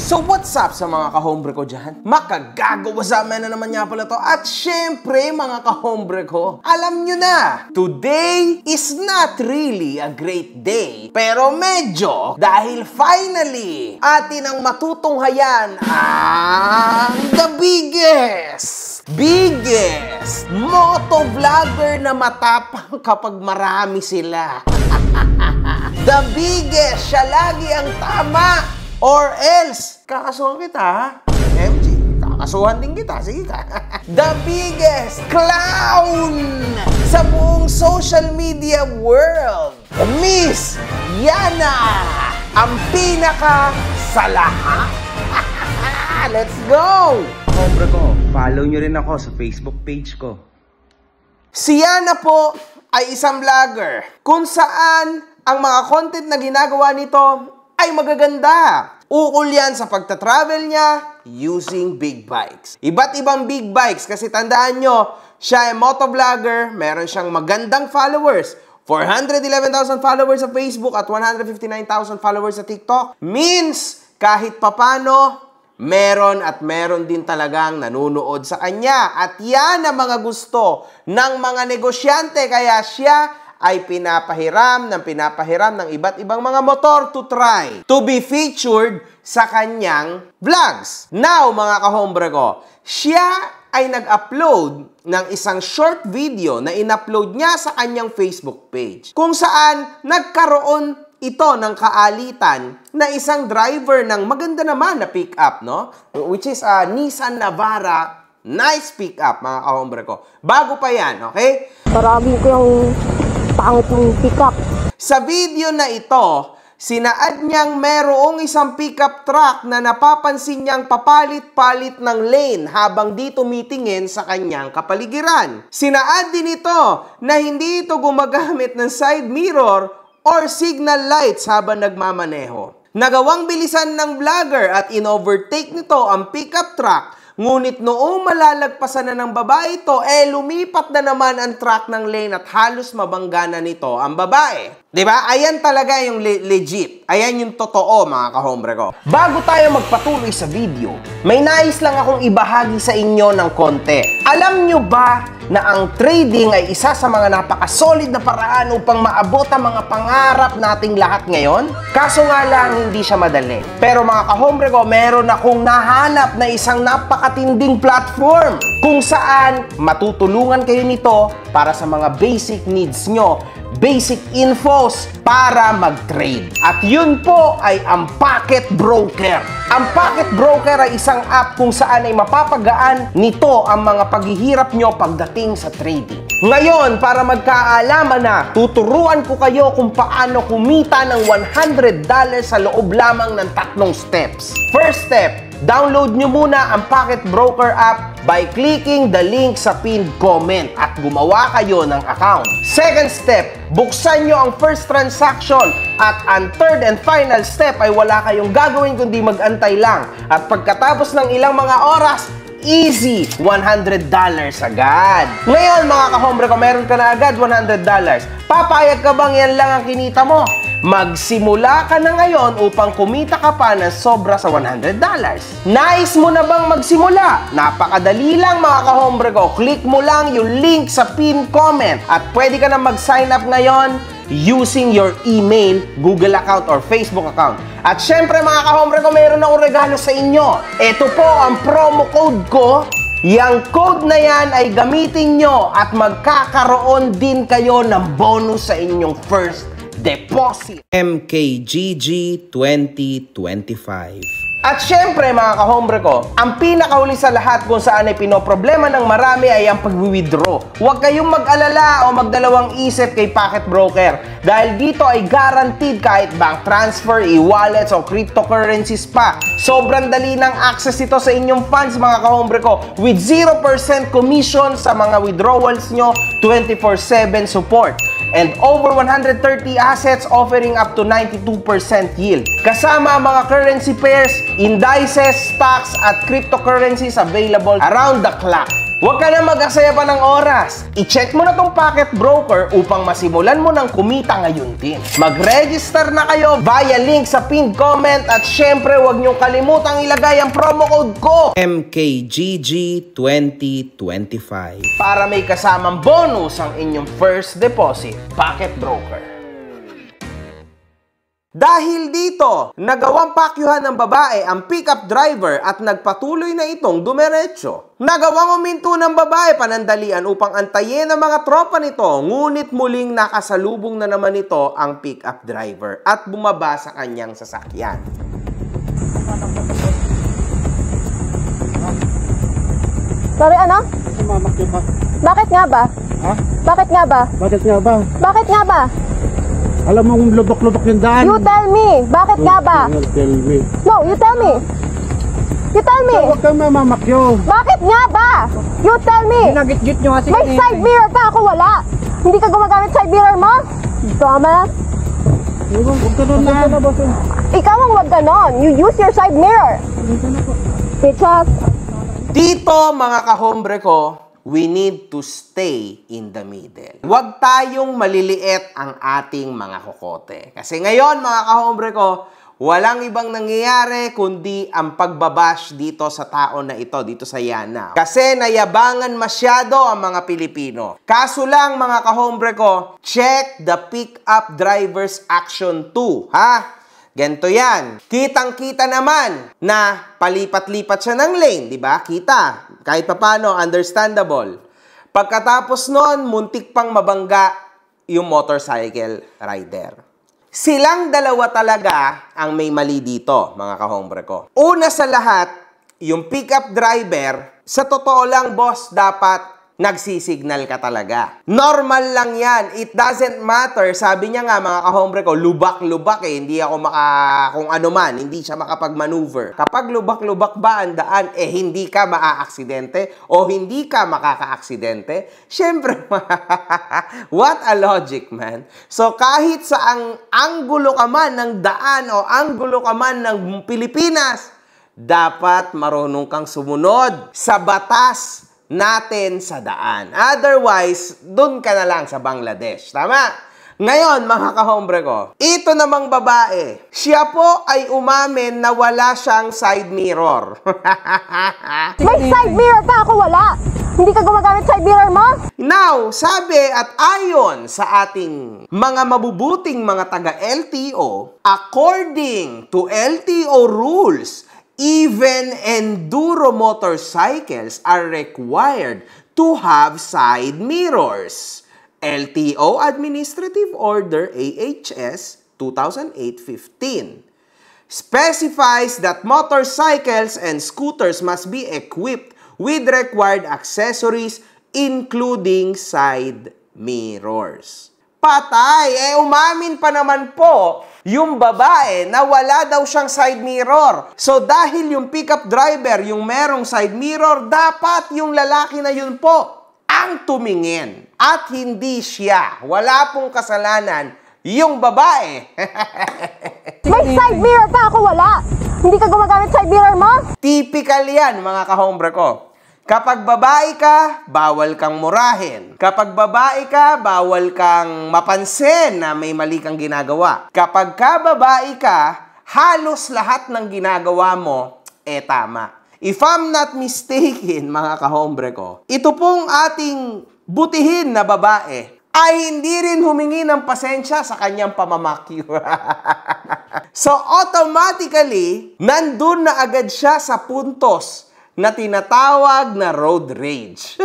So what's up sa mga kahombre ko dyan? Makagagawa sa amin na naman nga pala to. At syempre mga kahombre ko, alam nyo na, today is not really a great day. Pero medyo, dahil finally, atin ang matutunghayan ang the biggest motovlogger na matapang kapag marami sila. The biggest, siya lagi ang tama. Or else, kakasuhan kita, ha? MG, kakasuhan din kita. Sige ka. The biggest clown sa buong social media world, Miss Yana, ang pinaka sa lahat. Let's go! Hombre ko, follow nyo rin ako sa Facebook page ko. Si Yana po ay isang vlogger kung saan ang mga content na ginagawa nito ay magaganda. Ukol yan sa pagta-travel niya using big bikes. Iba't ibang big bikes kasi tandaan nyo, siya ay motovlogger, meron siyang magandang followers. 411,000 followers sa Facebook at 159,000 followers sa TikTok. Means, kahit papano, meron din talagang nanunood sa kanya. At yan ang mga gusto ng mga negosyante. Kaya siya ay pinapahiram ng iba't ibang mga motor to try to be featured sa kanyang vlogs. Now, mga kahombre ko, siya ay nag-upload ng isang short video na in-upload niya sa kanyang Facebook page kung saan nagkaroon ito ng kaalitan na isang driver ng maganda naman na pick-up, no? Which is a Nissan Navara. Nice pick-up, mga kahombre ko. Bago pa yan, okay? Marami ko yung pangit mong pick-up. Sa video na ito, sinaad niyang merong isang pickup truck na napapansin niyang papalit-palit ng lane habang di tumitingin sa kanyang kapaligiran. Sinaad din ito na hindi ito gumagamit ng side mirror or signal lights habang nagmamaneho. Nagawang bilisan ng vlogger at in-overtake nito ang pickup truck. Ngunit noong malalagpasan na ng babae ito, lumipat na naman ang truck ng lane at halos mabangga na nito ang babae. Diba? Ayan talaga yung legit. Ayan yung totoo, mga kahombre ko. Bago tayo magpatuloy sa video, may nais lang akong ibahagi sa inyo ng konti. Alam nyo ba na ang trading ay isa sa mga napakasolid na paraan upang maabot ang mga pangarap nating lahat ngayon? Kaso nga lang, hindi siya madali. Pero mga kahombre ko, meron akong nahanap na isang napakatinding platform kung saan matutulungan kayo nito para sa mga basic needs nyo, basic infos para mag-trade. At yun po ay ang Pocket Broker. Ang Pocket Broker ay isang app kung saan ay mapapagaan nito ang mga paghihirap nyo pagdating sa trading. Ngayon, para magkaalaman na, tuturuan ko kayo kung paano kumita ng $100 sa loob lamang ng 3 steps. First step, download nyo muna ang Pocket Broker app by clicking the link sa pinned comment at gumawa kayo ng account. Second step, buksan nyo ang first transaction at ang third and final step ay wala kayong gagawin kundi mag-antay lang. At pagkatapos ng ilang mga oras, easy, $100 agad. Ngayon mga kahombre ko, meron ka na agad $100. Papayag ka bang yan lang ang kinita mo? Magsimula ka na ngayon upang kumita ka pa ng sobra sa $100. Nais mo na bang magsimula? Napakadali lang mga kahombre ko. Click mo lang yung link sa pinned comment at pwede ka na mag-sign up ngayon using your email, Google account, or Facebook account. At syempre mga kahombre ko, mayroon akong regalo sa inyo. Ito po ang promo code ko. Yang code na yan ay gamitin nyo at magkakaroon din kayo ng bonus sa inyong first deposit. MKGG 2025. At syempre mga kahombre ko, ang pinakahuli sa lahat kung saan ay pinoproblema ng marami ay ang pag-withdraw. Huwag kayong mag-alala o magdalawang isip kay Pocket Broker dahil dito ay guaranteed kahit bank transfer, e-wallets o cryptocurrencies pa. Sobrang dali ng access ito sa inyong funds mga kahombre ko with 0% commission sa mga withdrawals nyo, 24/7 support. And over 130 assets offering up to 92% yield. Kasama ang mga currency pairs, indices, stocks, at cryptocurrencies available around the clock. Huwag ka na mag-aksaya pa ng oras. I-check mo na tong Pocket Broker upang masimulan mo ng kumita ngayon din. Mag-register na kayo via link sa pinned comment at syempre huwag niyong kalimutang ilagay ang promo code ko MKGG2025 para may kasamang bonus ang inyong first deposit. Pocket Broker. Dahil dito, nagawang pakyuhan ng babae ang pickup driver at nagpatuloy na itong dumiretso. Nagawang uminto ng babae panandalian upang antayin ang mga tropa nito, ngunit muling nakasalubong na naman ito ang pickup driver at bumaba sa kanyang sasakyan. Sorry, ano? Mamakyo ka. Bakit nga ba? Ha? Bakit nga ba? Bakit nga ba? Bakit nga ba? Alam mo kung lubak-lubak yung daan. You tell me. Bakit nga ba? Tell me. No, you tell me. You tell me. Huwag kang mamamakyo. Bakit nga ba? You tell me. Ginagit-git nyo kasi. May side mirror ka, ako wala. Hindi ka gumagamit side mirror mo? Dumbass. Huwag ka nun na. Ikaw ang wag ganon. You use your side mirror. Bitches. Dito, mga kahombre ko, we need to stay in the middle. Huwag tayong maliliit ang ating mga kokote. Kasi ngayon, mga kahombre ko, walang ibang nangyayari kundi ang pagbabash dito sa tao na ito, dito sa Yana. Kasi nayabangan masyado ang mga Pilipino. Kaso lang, mga kahombre ko, check the Pickup Drivers Action 2, ha? Ganito yan. Kitang-kita naman na palipat-lipat siya ng lane, di ba? Kita. Kahit papano, understandable. Pagkatapos nun, muntik pang mabangga yung motorcycle rider. Silang dalawa talaga ang may mali dito, mga kahombre ko. Una sa lahat, yung pickup driver, sa totoo lang, boss, dapat nagsisignal ka talaga. Normal lang yan. It doesn't matter. Sabi niya nga, mga kahombre ko, lubak-lubak eh. Hindi ako kung ano man, hindi siya makapag-maneuver. Kapag lubak-lubak ba ang daan, hindi ka maaaksidente o hindi ka makaka-aksidente? Siyempre, what a logic, man. So, kahit sa ang anggulo ka man ng daan o anggulo ka man ng Pilipinas, dapat marunong kang sumunod sa batas natin sa daan. Otherwise, dun ka na lang sa Bangladesh. Tama? Ngayon, mga kahombre ko, ito namang babae, siya po ay umamin na wala siyang side mirror. May side mirror ka, ako wala. Hindi ka gumagamit side mirror mo? Now, sabi at ayon sa ating mga mabubuting mga taga-LTO, according to LTO rules, even enduro motorcycles are required to have side mirrors. LTO Administrative Order AHS 2008-15 specifies that motorcycles and scooters must be equipped with required accessories including side mirrors. Patay! Umamin pa naman po yung babae na wala daw siyang side mirror. So, dahil yung pickup driver, yung merong side mirror, dapat yung lalaki na yun po ang tumingin. At hindi siya. Wala pong kasalanan yung babae. May side mirror ka, ako wala. Hindi ka gumagamit side mirror mo? Typical yan, mga kahombre ko. Kapag babae ka, bawal kang murahin. Kapag babae ka, bawal kang mapansin na may mali kang ginagawa. Kapag ka babae ka, halos lahat ng ginagawa mo, tama. If I'm not mistaken, mga kahombre ko, ito pong ating butihin na babae ay hindi rin humingi ng pasensya sa kanyang pamamakyo. So, automatically, nandun na agad siya sa puntos na tinatawag na road rage.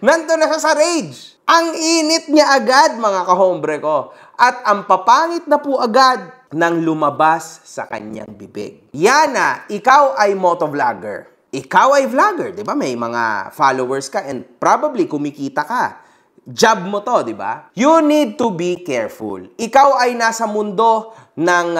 Nandun na siya sa rage. Ang init niya agad, mga kahombre ko. At ang papangit na po agad nang lumabas sa kanyang bibig. Yana, ikaw ay motovlogger. Ikaw ay vlogger, di ba? May mga followers ka and probably kumikita ka. Job mo to, di ba? You need to be careful. Ikaw ay nasa mundo ng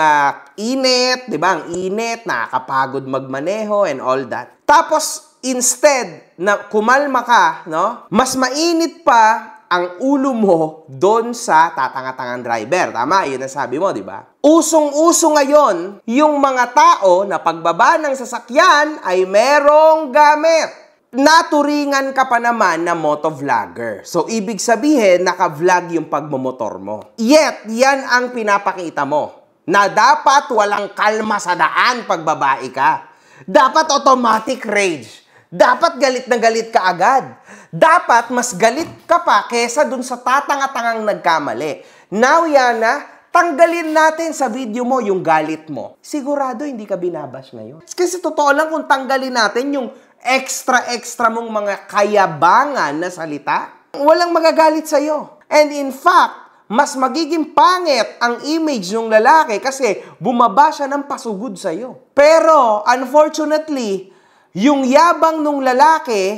init, di ba? Ang init, nakakapagod magmaneho and all that. Tapos, instead na kumalma ka, no? Mas mainit pa ang ulo mo doon sa tatanga-tangang driver. Tama, yun ang sabi mo, di ba? Usong-uso ngayon, yung mga tao na pagbaba ng sasakyan ay merong gamit. naturingan ka pa naman na motovlogger. So, ibig sabihin, naka-vlog yung pagmumotor mo. Yet, yan ang pinapakita mo. Na dapat walang kalma sa daan pag babae ka. Dapat automatic rage. Dapat galit na galit ka agad. Dapat mas galit ka pa kesa dun sa tatanga-tangang nagkamali. Now, Yana, tanggalin natin sa video mo yung galit mo. Sigurado hindi ka binabash ngayon. Kasi totoo lang kung tanggalin natin yung extra mong mga kayabangan na salita, walang magagalit sa'yo. And in fact, mas magiging pangit ang image ng lalaki kasi bumaba siya ng pasugod sa'yo. Pero, unfortunately, yung yabang ng lalaki,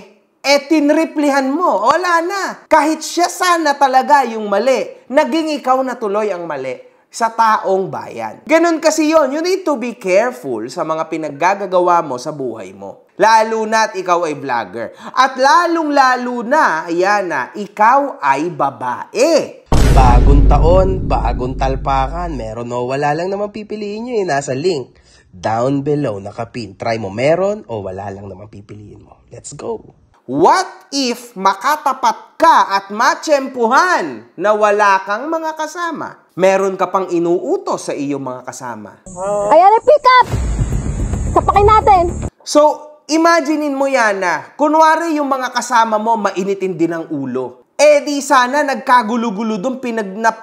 tinriplihan mo. Wala na. Kahit siya sana talaga yung mali, naging ikaw na tuloy ang mali sa taong bayan. Ganun kasi yon. You need to be careful sa mga pinaggagawa mo sa buhay mo. Lalo na't ikaw ay vlogger. At lalong-lalo na, ayan na, ikaw ay babae. Bagong taon, bagong talpakan, meron o wala lang naman pipiliin nyo nasa link down below, nakapin. Try mo meron o wala lang naman pipiliin mo. Let's go! What if makatapat ka at matsyempuhan na wala kang mga kasama? Meron ka pang inuutos sa iyong mga kasama. Ayan, pick up! Sapakin natin! So, imaginein mo yan na, kunwari yung mga kasama mo mainitin din ang ulo. Di sana nagkagulo-gulo doon,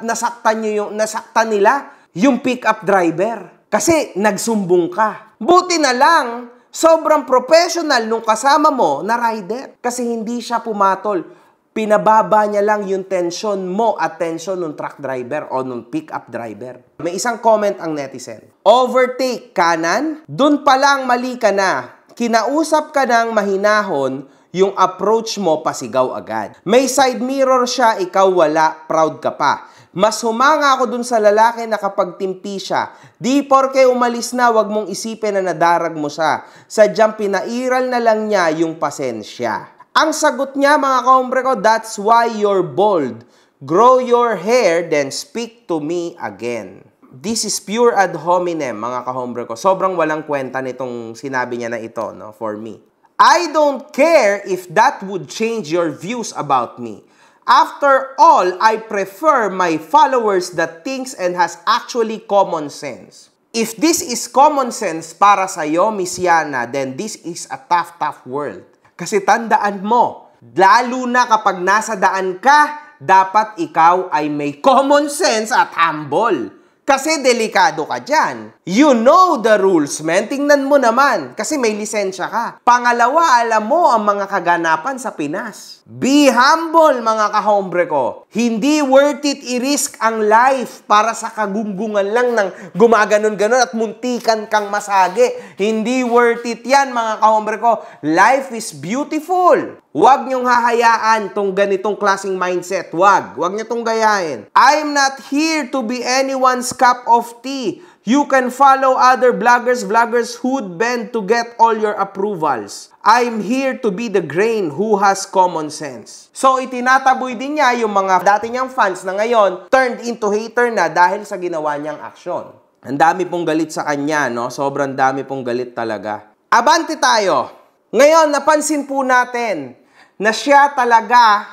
nasaktan nila yung pick-up driver. Kasi nagsumbong ka. Buti na lang, sobrang professional nung kasama mo na rider. Kasi hindi siya pumatol. Pinababa niya lang yung tension mo at tension ng truck driver o ng pick-up driver. May isang comment ang netizen. Overtake kanan, dun pa lang mali ka na. Kinausap ka ng mahinahon, yung approach mo pasigaw agad. May side mirror siya, ikaw wala, proud ka pa. Mas humanga ako dun sa lalaki na kapag timpi siya. Di porke umalis na, wag mong isipin na nadarag mo siya. Sadyang pinairal na lang niya yung pasensya. Ang sagot niya, mga kahombre ko, that's why you're bold. Grow your hair, then speak to me again. This is pure ad hominem, mga kahombre ko. Sobrang walang kwenta nitong sinabi niya na ito, no, for me. I don't care if that would change your views about me. After all, I prefer my followers that thinks and has actually common sense. If this is common sense para sa'yo, Miss Yana, then this is a tough world. Kasi tandaan mo, lalo na kapag nasa daan ka, dapat ikaw ay may common sense at humble. Kasi delikado ka dyan. You know the rules, man. Tingnan mo naman. Kasi may lisensya ka. Pangalawa, alam mo ang mga kaganapan sa Pinas. Be humble, mga kahombre ko. Hindi worth it i-risk ang life para sa kagunggungan lang ng gumaganon-ganon at muntikan kang masage. Hindi worth it yan, mga kahombre ko. Life is beautiful. Huwag niyong hahayaan tong ganitong klaseng mindset. Huwag niyo tong gayahin. I'm not here to be anyone's cup of tea. You can follow other vloggers who'd bend to get all your approvals. I'm here to be the grain who has common sense. So, itinataboy din niya yung mga dati niyang fans na ngayon turned into hater na dahil sa ginawa niyang aksyon. Ang dami pong galit sa kanya, no? Sobrang dami pong galit talaga. Abante tayo! Ngayon, napansin po natin na siya talaga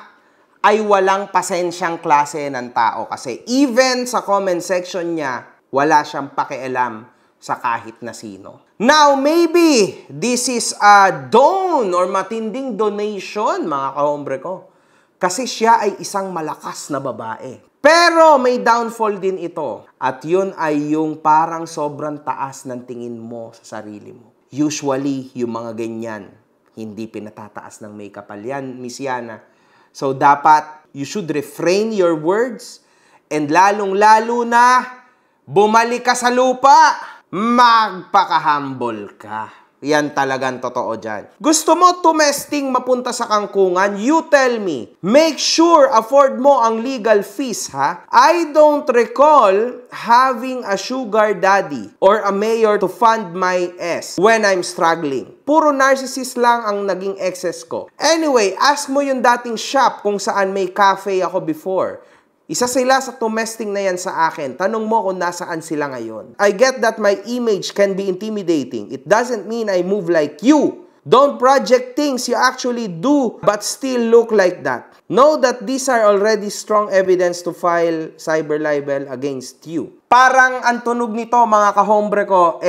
ay walang pasensyang klase ng tao. Kasi even sa comment section niya, wala siyang pakialam sa kahit na sino. Now, maybe this is a don or matinding donation, mga kahombre ko. Kasi siya ay isang malakas na babae. Pero may downfall din ito. At yun ay yung parang sobrang taas ng tingin mo sa sarili mo. Usually, yung mga ganyan, hindi pinatataas ng may kapal yan, Miss Yana. So, dapat, you should refrain your words and lalong-lalo na, bumalik ka sa lupa, magpaka-humble ka. Yan talagang totoo dyan. Gusto mo tumesting mapunta sa kangkungan? You tell me. Make sure afford mo ang legal fees, ha? I don't recall having a sugar daddy or a mayor to fund my ass when I'm struggling. Puro narcissist lang ang naging excess ko. Anyway, ask mo yung dating shop kung saan may cafe ako before. Isa sila sa tumesting na yan sa akin. Tanong mo kung nasaan sila ngayon. I get that my image can be intimidating. It doesn't mean I move like you. Don't project things you actually do but still look like that. Know that these are already strong evidence to file cyber libel against you. Parang ang tunog nito, mga kahombre ko,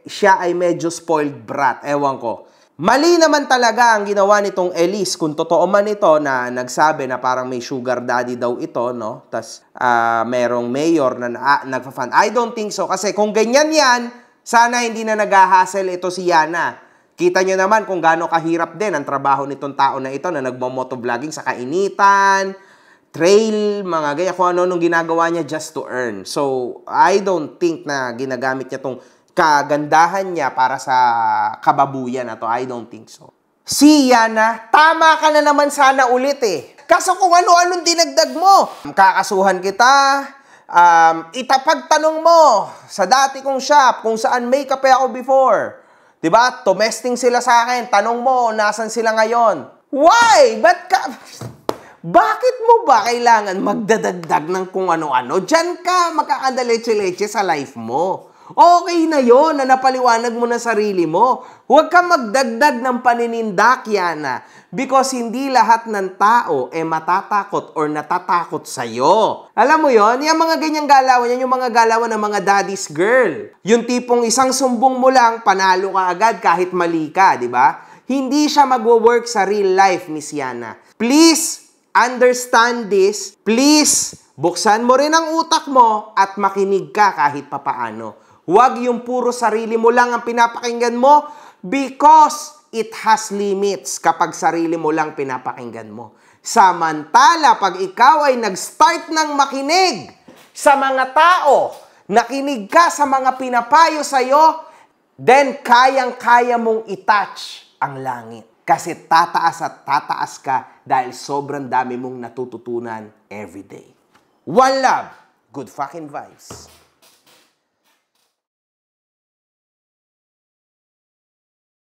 siya ay medyo spoiled brat. Ewan ko. Mali naman talaga ang ginawa nitong Elise, kung totoo man ito na nagsabi na parang may sugar daddy daw ito, no? Tas merong mayor na nagfa-fan. I don't think so. Kasi kung ganyan yan, sana hindi na nag-hassle ito si Yana. Kita nyo naman kung gaano kahirap din ang trabaho nitong tao na ito na nagmo-motovlogging sa kainitan, trail, mga ganyan, kung ano nung ginagawa niya just to earn. So, I don't think na ginagamit niya tong kagandahan niya para sa kababuyan na to. I don't think so. Si Yana, tama ka na naman sana ulit eh. Kaso kung ano-anong dinagdag mo, kakasuhan kita, itapagtanong mo sa dati kong shop kung saan may kape ako before. Diba? Tumesting sila sa akin. Tanong mo, nasan sila ngayon? Why? Bakit mo ba kailangan magdadagdag ng kung ano-ano? Diyan ka makakadaleche-leche sa life mo. Okay na yon na napaliwanag mo na sarili mo. Huwag kang magdagdag ng paninindak, Yana. Because hindi lahat ng tao matatakot or natatakot sa'yo. Alam mo yon, yung mga ganyang galawan, yan yung mga galawan ng mga daddy's girl. Yung tipong isang sumbong mo lang, panalo ka agad kahit mali ka, di ba? Hindi siya magwo-work sa real life, Miss Yana. Please, understand this. Please, buksan mo rin ang utak mo at makinig ka kahit papaano. Huwag yung puro sarili mo lang ang pinapakinggan mo because it has limits kapag sarili mo lang pinapakinggan mo. Samantala, pag ikaw ay nag-start ng makinig sa mga tao, nakinig ka sa mga pinapayo sa'yo, then kayang-kaya mong i-touch ang langit. Kasi tataas at tataas ka dahil sobrang dami mong natututunan everyday. One love, good fucking vibes.